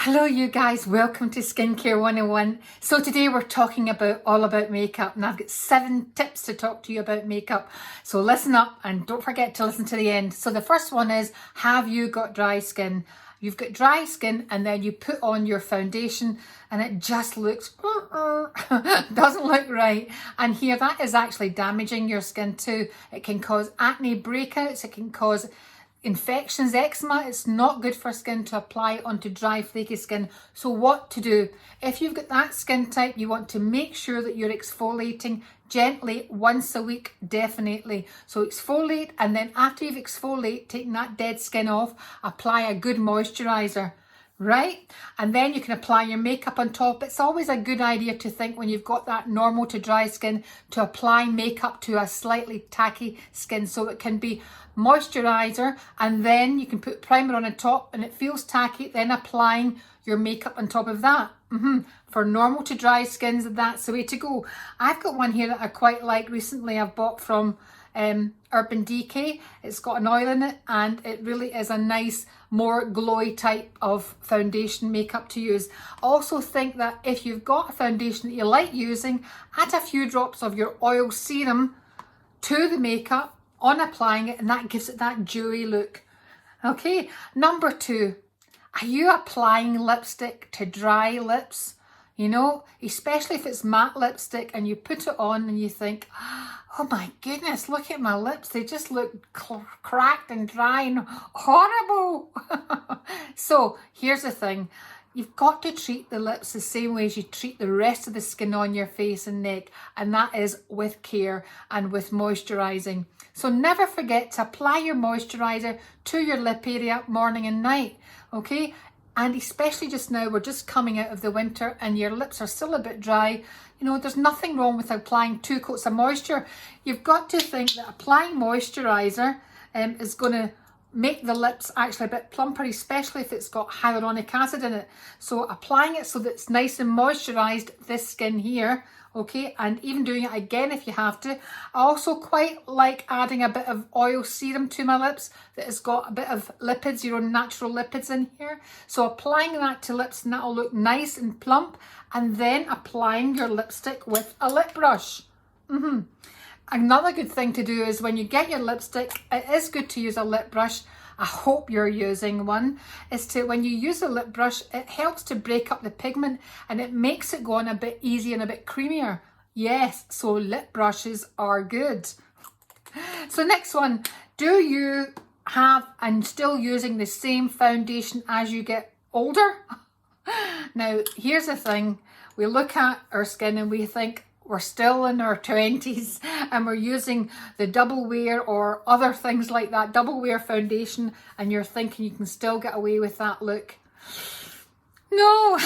Hello you guys, welcome to Skincare 101. So today we're talking all about makeup, and I've got 7 tips to talk to you about makeup. So listen up and don't forget to listen to the end. So the first one is, have you got dry skin? You've got dry skin and then you put on your foundation and it just looks, doesn't look right. And here that is actually damaging your skin too. It can cause acne breakouts, it can cause infections, eczema. It's not good for skin to apply onto dry, flaky skin. So what to do? If you've got that skin type, you want to make sure that you're exfoliating gently once a week, definitely. So exfoliate, and then after you've exfoliated, taking that dead skin off, apply a good moisturizer. Right? And then you can apply your makeup on top. It's always a good idea to think when you've got that normal to dry skin to apply makeup to a slightly tacky skin. So it can be moisturizer and then you can put primer on the top and it feels tacky, then applying your makeup on top of that. For normal to dry skins, that's the way to go. I've got one here that I quite like recently. I've bought from Urban Decay. It's got an oil in it and it really is a nice, more glowy type of foundation makeup to use. Also think that if you've got a foundation that you like using, add a few drops of your oil serum to the makeup on applying it, and that gives it that dewy look. Okay, number 2, are you applying lipstick to dry lips? You know, especially if it's matte lipstick and you put it on and you think, oh my goodness, look at my lips. They just look cracked and dry and horrible. So here's the thing. You've got to treat the lips the same way as you treat the rest of the skin on your face and neck. And that is with care and with moisturising. So never forget to apply your moisturiser to your lip area morning and night. Okay? And especially just now, we're just coming out of the winter and your lips are still a bit dry. You know, there's nothing wrong with applying 2 coats of moisture. You've got to think that applying moisturiser is going to make the lips actually a bit plumper, especially if it's got hyaluronic acid in it. So applying it so that it's nice and moisturised, this skin here, okay, and even doing it again if you have to. I also quite like adding a bit of oil serum to my lips that has got a bit of lipids, your own natural lipids in here. So applying that to lips, and that'll look nice and plump, and then applying your lipstick with a lip brush. Another good thing to do is when you get your lipstick, it is good to use a lip brush. I hope you're using one. When you use a lip brush, it helps to break up the pigment and it makes it go on a bit easier and a bit creamier. Yes, so lip brushes are good. So next one, do you have and still using the same foundation as you get older? Now, here's the thing. We look at our skin and we think, we're still in our 20s and we're using the double wear or other things like that, double wear foundation, and you're thinking you can still get away with that look. No.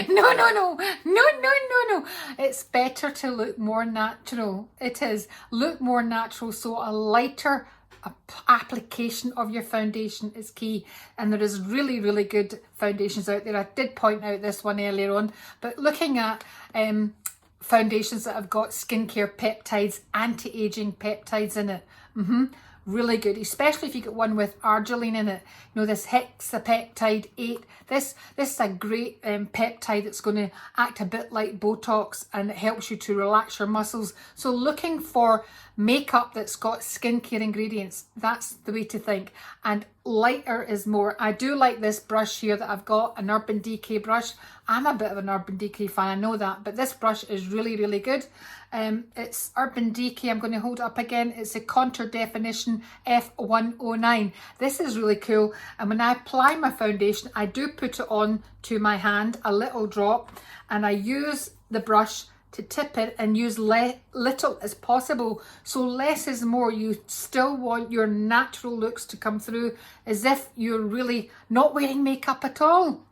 No. It's better to look more natural. It is. Look more natural. So a lighter application of your foundation is key, and there is really good foundations out there. I did point out this one earlier on, but looking at foundations that have got skincare peptides, anti-aging peptides in it, really good, especially if you get one with arginine in it. You know, this hexapeptide 8, this is a great peptide that's going to act a bit like Botox, and it helps you to relax your muscles. So looking for makeup that's got skincare ingredients, that's the way to think. And lighter is more. I do like this brush here that I've got, an Urban Decay brush. I'm a bit of an Urban Decay fan, I know that, but this brush is really good. It's Urban Decay. I'm going to hold it up again. It's a Contour Definition F109. This is really cool, and when I apply my foundation, I do put it on to my hand, a little drop, and I use the brush to tip it and use little as possible. So less is more. You still want your natural looks to come through as if you're really not wearing makeup at all.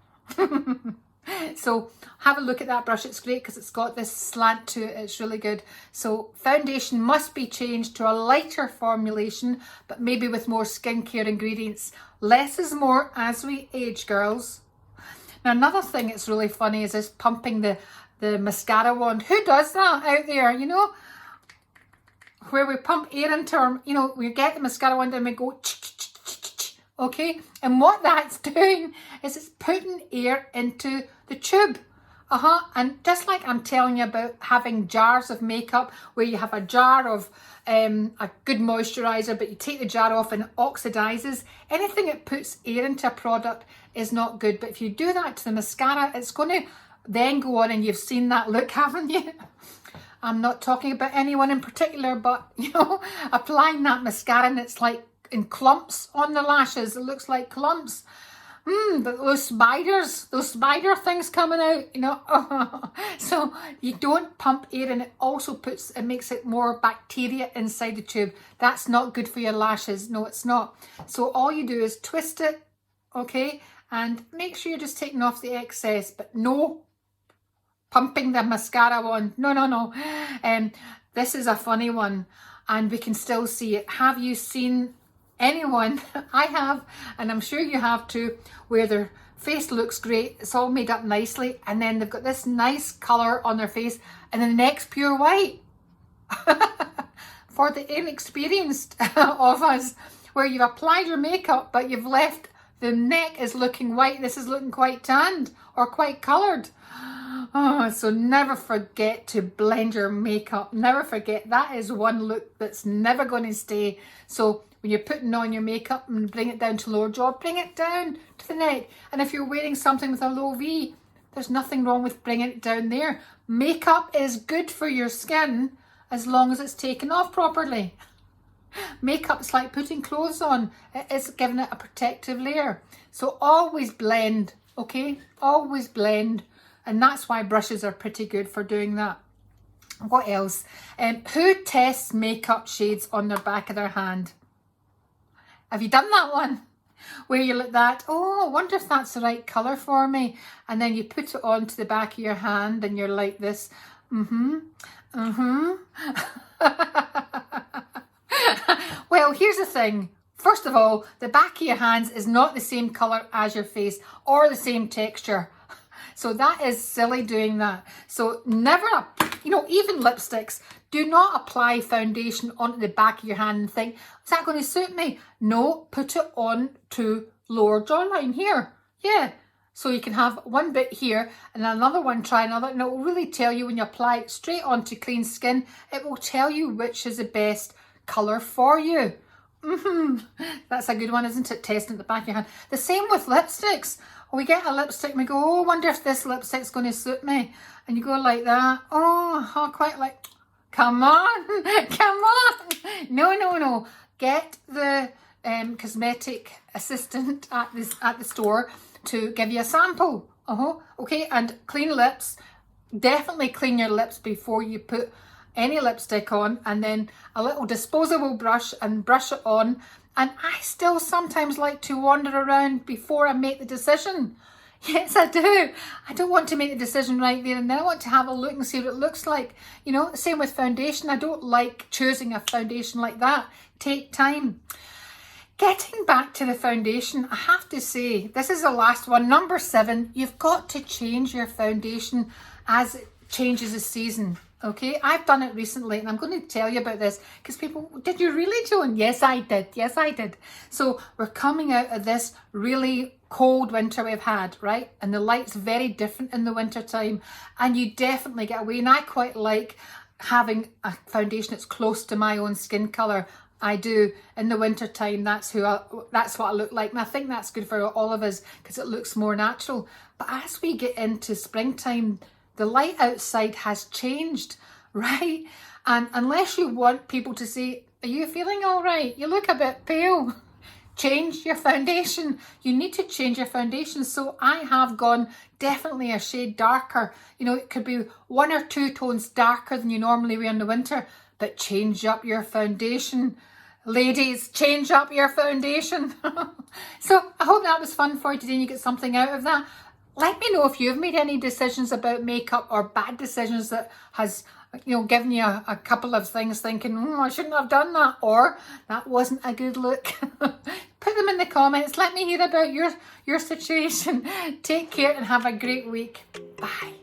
So have a look at that brush. It's great because it's got this slant to it. It's really good. So foundation must be changed to a lighter formulation, but maybe with more skincare ingredients. Less is more as we age, girls. Now another thing that's really funny is this pumping the mascara wand. Who does that out there, you know? Where we pump air into our, you know, we get the mascara wand and we go okay? And what that's doing is it's putting air into the tube. And just like I'm telling you about having jars of makeup where you have a jar of a good moisturizer, but you take the jar off and it oxidizes, anything that puts air into a product is not good. But if you do that to the mascara, it's going to then go on, and you've seen that look, haven't you? I'm not talking about anyone in particular, but you know, applying that mascara and it's like in clumps on the lashes. It looks like clumps. But those spider things coming out, you know. So you don't pump air, and it makes it more bacteria inside the tube. That's not good for your lashes. No, it's not. So all you do is twist it, okay, and make sure you're just taking off the excess, but no pumping the mascara on. No. This is a funny one, and we can still see it. Have you seen anyone, I have, and I'm sure you have too, where their face looks great, it's all made up nicely, and then they've got this nice colour on their face, and the neck's pure white? For the inexperienced of us, where you've applied your makeup, but you've left the neck is looking white, this is looking quite tanned, or quite coloured. So never forget to blend your makeup. Never forget, that is one look that's never going to stay. So when you're putting on your makeup and bring it down to lower jaw, bring it down to the neck. And if you're wearing something with a low V, there's nothing wrong with bringing it down there. Makeup is good for your skin as long as it's taken off properly. Makeup's like putting clothes on. It's giving it a protective layer. So always blend, okay? Always blend. And that's why brushes are pretty good for doing that. What else? Who tests makeup shades on their back of their hand? Have you done that one? Where you look at that, oh, I wonder if that's the right colour for me. And then you put it onto the back of your hand and you're like this. Well, here's the thing. First of all, the back of your hands is not the same colour as your face or the same texture. So that is silly doing that. So never, you know, even lipsticks, do not apply foundation onto the back of your hand and think, is that going to suit me? No, put it on to lower jawline here. Yeah. So you can have one bit here and another one, try another, and it will really tell you when you apply it straight onto clean skin, it will tell you which is the best colour for you. That's a good one, isn't it? Testing at the back of your hand. The same with lipsticks. We get a lipstick and we go, oh, I wonder if this lipstick's going to suit me. And you go like that. Oh, I quite like, come on, come on. No. Get the cosmetic assistant at the store to give you a sample. Okay, and clean lips. Definitely clean your lips before you put any lipstick on, and then a little disposable brush and brush it on. And I still sometimes like to wander around before I make the decision. Yes, I do. I don't want to make the decision right there and then. I want to have a look and see what it looks like. You know, same with foundation. I don't like choosing a foundation like that. Take time. Getting back to the foundation, I have to say, this is the last one. Number 7, you've got to change your foundation as it changes the season. Okay, I've done it recently and I'm going to tell you about this because people, did you really, Joan? Yes, I did. Yes, I did. So we're coming out of this really cold winter we've had, right? And the light's very different in the winter time, and you definitely get away. And I quite like having a foundation that's close to my own skin colour. I do. In the winter time, that's what I look like. And I think that's good for all of us because it looks more natural. But as we get into springtime, the light outside has changed, right? And unless you want people to say, are you feeling all right? You look a bit pale. Change your foundation. You need to change your foundation. So I have gone definitely a shade darker. You know, it could be 1 or 2 tones darker than you normally wear in the winter, but change up your foundation. Ladies, change up your foundation. So I hope that was fun for you today and you get something out of that. Let me know if you've made any decisions about makeup or bad decisions that has, you know, given you a couple of things thinking, I shouldn't have done that, or that wasn't a good look. Put them in the comments. Let me hear about your situation. Take care and have a great week. Bye.